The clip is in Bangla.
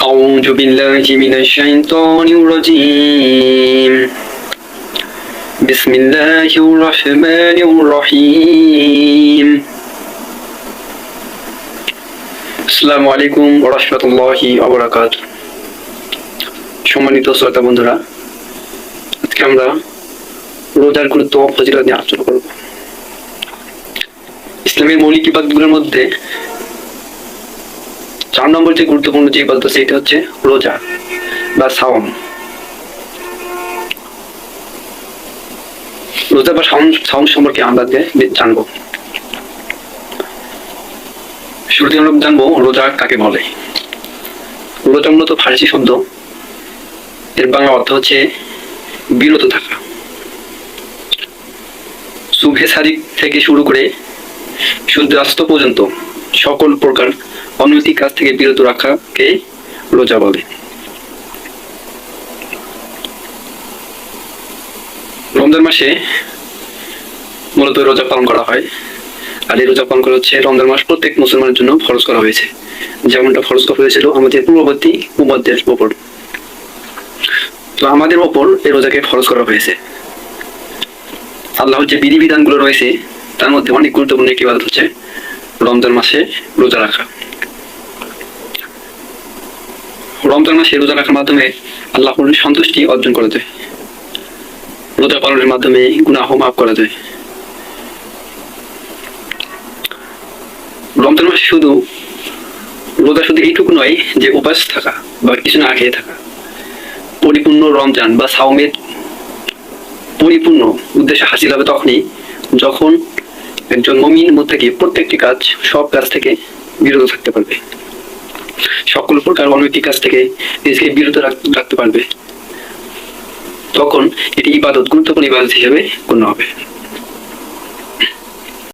أعوذ بالله من الشيطان الرجيم بسم الله الرحمن الرحيم আসসালামু আলাইকুম ওয়া রাহমাতুল্লাহি ওয়া বারাকাতুহু। সম্মানিত শ্রোতা বন্ধুরা, আজকে আমরা রোজার গুরুত্ব ও ফজিলত নিয়ে আলোচনা করব। ইসলামের মৌলিক ইবাদতগুলোর মধ্যে 4 নম্বর যে গুরুত্বপূর্ণ যে ইবাদত সেটা হচ্ছে রোজা বা সাওম। রোজা বা সাওম সম্পর্কে আমরা জানবো। শুরুতে আমরা জানবো রোজা কাকে বলে। রোজা মূলত ফার্সি শব্দ, এর বাংলা অর্থ হচ্ছে বিরত থাকা। সুবহে সাদিক থেকে শুরু করে সূর্যাস্ত পর্যন্ত সকল প্রকার অনৈতিক কাজ থেকে বিরত রাখাকে রোজা বলে। রমজান মাসে মূলত রোজা পালন করা হয়, আর এই রোজা পালন করা হচ্ছে রমজান মাস প্রত্যেক মুসলমানের জন্য ফরজ করা হয়েছে, যেমনটা ফরজ করা হয়েছিল আমাদের পূর্ববর্তী উম্মতদের উপর। তো আমাদের ওপর এই রোজাকে ফরজ করা হয়েছে। আল্লাহর যে বিধিবিধানগুলো রয়েছে তার মধ্যে অনেক গুরুত্বপূর্ণ একটি ইবাদত হচ্ছে রমজান মাসে রোজা রাখা। রমজান মাসে রোজা রাখার মাধ্যমে আল্লাহর সন্তুষ্টি অর্জন করা যায়। রোজা পালনের মাধ্যমে গুনাহ মাফ করা যায়। রমজান মাসে রোজা শুধু এইটুকু নয় যে উপাস থাকা বা কিছু না খেয়ে থাকা। পরিপূর্ণ রমজান বা সাওমের পরিপূর্ণ উদ্দেশ্য হাসিল হবে তখনই যখন একজন মুমিন মুত্তাকি প্রত্যেকটি কাজ, সব কাজ থেকে বিরত থাকতে পারবে, সকল প্রকার অনৈতিক কাজ থেকে নিজেকে বিরত রাখতে পারবে। তখন এটি ইবাদত, গুরুত্বপূর্ণ ইবাদত হিসেবে গণ্য হবে।